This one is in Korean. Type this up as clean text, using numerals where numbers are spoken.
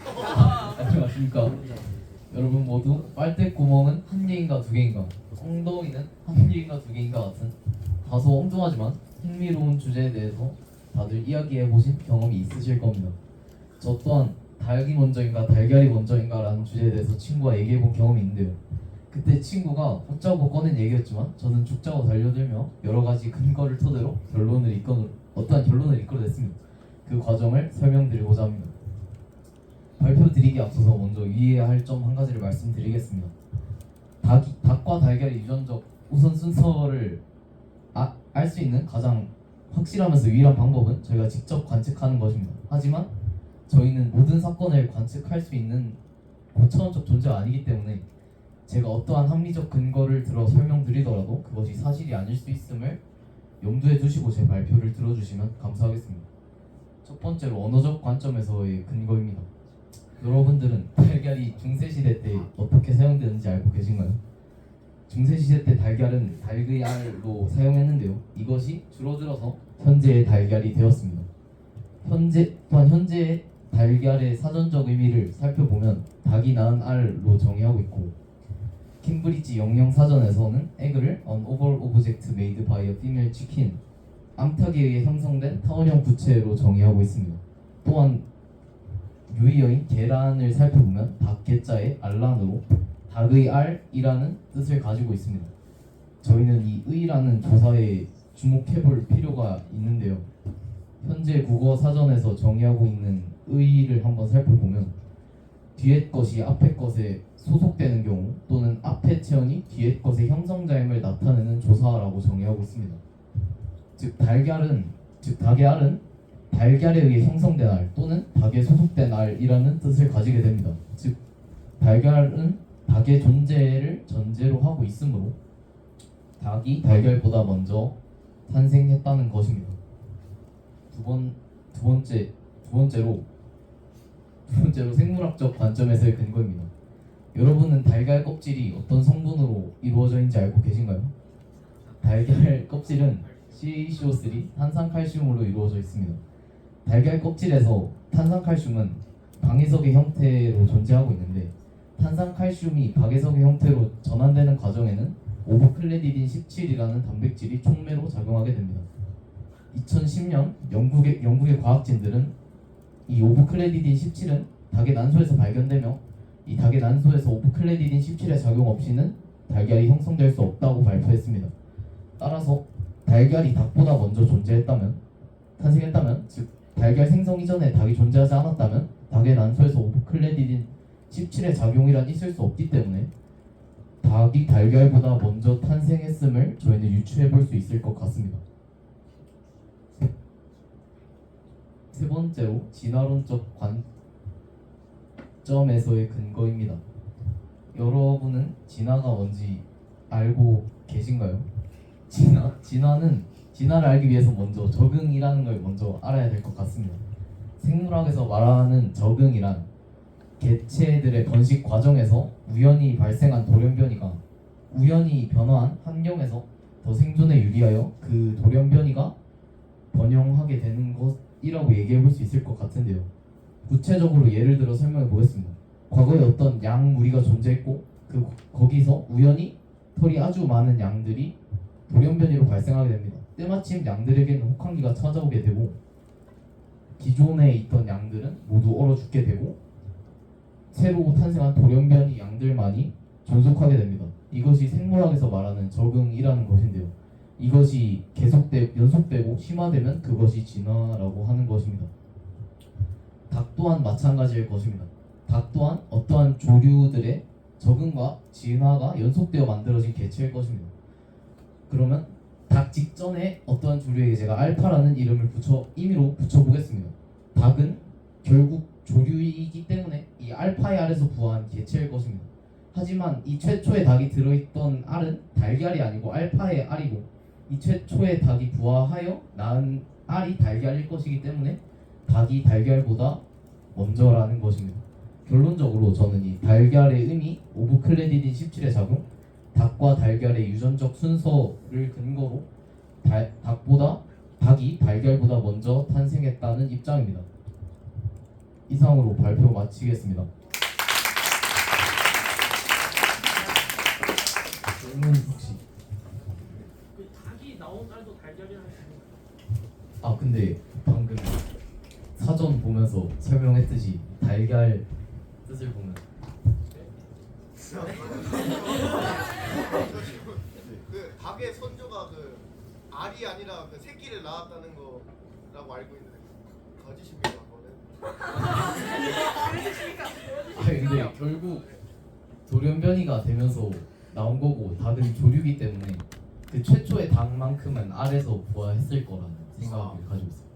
안녕하십니까. 여러분 모두 빨대 구멍은 한 개인가 두 개인가, 엉덩이는 한 개인가 두 개인가 같은 다소 엉뚱하지만 흥미로운 주제에 대해서 다들 이야기해 보신 경험이 있으실 겁니다. 저 또한 닭이 먼저인가 달걀이 먼저인가 라는 주제에 대해서 친구와 얘기해 본 경험이 있는데요. 그때 친구가 웃자고 꺼낸 얘기였지만 저는 죽자고 달려들며 여러 가지 근거를 토대로 어떠한 결론을 이끌어냈습니다. 그 과정을 설명드리고자 합니다. 발표 드리기 앞서서 먼저 유의해야 할 점 한 가지를 말씀드리겠습니다. 닭과 달걀의 유전적 우선 순서를 알 수 있는 가장 확실하면서 유일한 방법은 저희가 직접 관측하는 것입니다. 하지만 저희는 모든 사건을 관측할 수 있는 고차원적 존재가 아니기 때문에 제가 어떠한 합리적 근거를 들어 설명드리더라도 그것이 사실이 아닐 수 있음을 염두에 두시고 제 발표를 들어주시면 감사하겠습니다. 첫 번째로 언어적 관점에서의 근거입니다. 여러분들은 달걀이 중세시대 때 어떻게 사용되는지 알고 계신가요? 중세시대 때 달걀은 닭의 알로 사용했는데요. 이것이 줄어들어서 현재의 달걀이 되었습니다. 현재의 달걀의 사전적 의미를 살펴보면 닭이 낳은 알로 정의하고 있고, 캠브리지 영영사전에서는 egg를 an oval object made by a female chicken, 암탉에 의해 형성된 타원형 구체로 정의하고 있습니다. 또한 유의어인 계란을 살펴보면 닭계자의 알란으로 닭의 알이라는 뜻을 가지고 있습니다. 저희는 이 의라는 조사에 주목해볼 필요가 있는데요. 현재 국어 사전에서 정의하고 있는 의를 한번 살펴보면 뒤에 것이 앞에 것에 소속되는 경우 또는 앞에 체언이 뒤에 것의 형성자임을 나타내는 조사라고 정의하고 있습니다. 즉 닭의 알은 달걀에 의해 형성된 알 또는 닭에 소속된 알이라는 뜻을 가지게 됩니다. 즉 달걀은 닭의 존재를 전제로 하고 있으므로 닭이 달걀보다 먼저 탄생했다는 것입니다. 두 번째로 생물학적 관점에서의 근거입니다. 여러분은 달걀 껍질이 어떤 성분으로 이루어져 있는지 알고 계신가요? 달걀 껍질은 CaCO3 탄산칼슘으로 이루어져 있습니다. 달걀 껍질에서 탄산칼슘은 방해석의 형태로 존재하고 있는데 탄산칼슘이 박해석의 형태로 전환되는 과정에는 오브클레디딘 17이라는 단백질이 촉매로 작용하게 됩니다. 2010년 영국의 과학진들은 이 오브클레디딘 17은 닭의 난소에서 발견되며 이 닭의 난소에서 오브클레디딘 17의 작용 없이는 달걀이 형성될 수 없다고 발표했습니다. 따라서 달걀이 닭보다 먼저 탄생했다면, 즉 달걀 생성 이전에 닭이 존재하지 않았다면 닭의 난소에서 오브클레디딘 17의 작용이란 있을 수 없기 때문에 닭이 달걀보다 먼저 탄생했음을 저희는 유추해볼 수 있을 것 같습니다. 세 번째로 진화론적 관점에서의 근거입니다. 여러분은 진화가 뭔지 알고 계신가요? 진화를 알기 위해서 먼저 적응이라는 걸 먼저 알아야 될 것 같습니다. 생물학에서 말하는 적응이란 개체들의 번식 과정에서 우연히 발생한 돌연변이가 우연히 변화한 환경에서 더 생존에 유리하여 그 돌연변이가 번영하게 되는 것이라고 얘기해 볼 수 있을 것 같은데요. 구체적으로 예를 들어 설명해 보겠습니다. 과거에 어떤 양 무리가 존재했고 거기서 우연히 털이 아주 많은 양들이 돌연변이로 발생하게 됩니다. 때마침 양들에게는 혹한기가 찾아오게 되고 기존에 있던 양들은 모두 얼어 죽게 되고 새로 탄생한 돌연변이 양들만이 존속하게 됩니다. 이것이 생물학에서 말하는 적응이라는 것인데요. 이것이 연속되고 심화되면 그것이 진화라고 하는 것입니다. 닭 또한 마찬가지일 것입니다. 닭 또한 어떠한 조류들의 적응과 진화가 연속되어 만들어진 개체일 것입니다. 그러면 닭 직전에 어떠한 조류에게 제가 알파라는 임의로 붙여보겠습니다. 닭은 결국 조류이기 때문에 이 알파의 알에서 부화한 개체일 것입니다. 하지만 이 최초의 닭이 들어있던 알은 달걀이 아니고 알파의 알이고 이 최초의 닭이 부화하여 낳은 알이 달걀일 것이기 때문에 닭이 달걀보다 먼저라는 것입니다. 결론적으로 저는 이 달걀의 의미, 오브클레디딘 17의 작용, 닭과 달걀의 유전적 순서를 근거로 닭이 달걀보다 먼저 탄생했다는 입장입니다. 이상으로 발표 마치겠습니다. 질문 혹시? 그 닭이 나온 딸도 달걀이라는 거예요. 아 근데 방금 사전 보면서 설명했듯이 달걀 뜻을 보면 그 닭의 선조가 그 알이 아니라 그 새끼를 낳았다는 거라고 알고 있는데 거짓입니다. 그거는. 아 근데 결국 돌연변이가 되면서 나온 거고 닭은 조류기 때문에 그 최초의 닭만큼은 알에서 부화했을 거라는 생각을 가지고 있어요.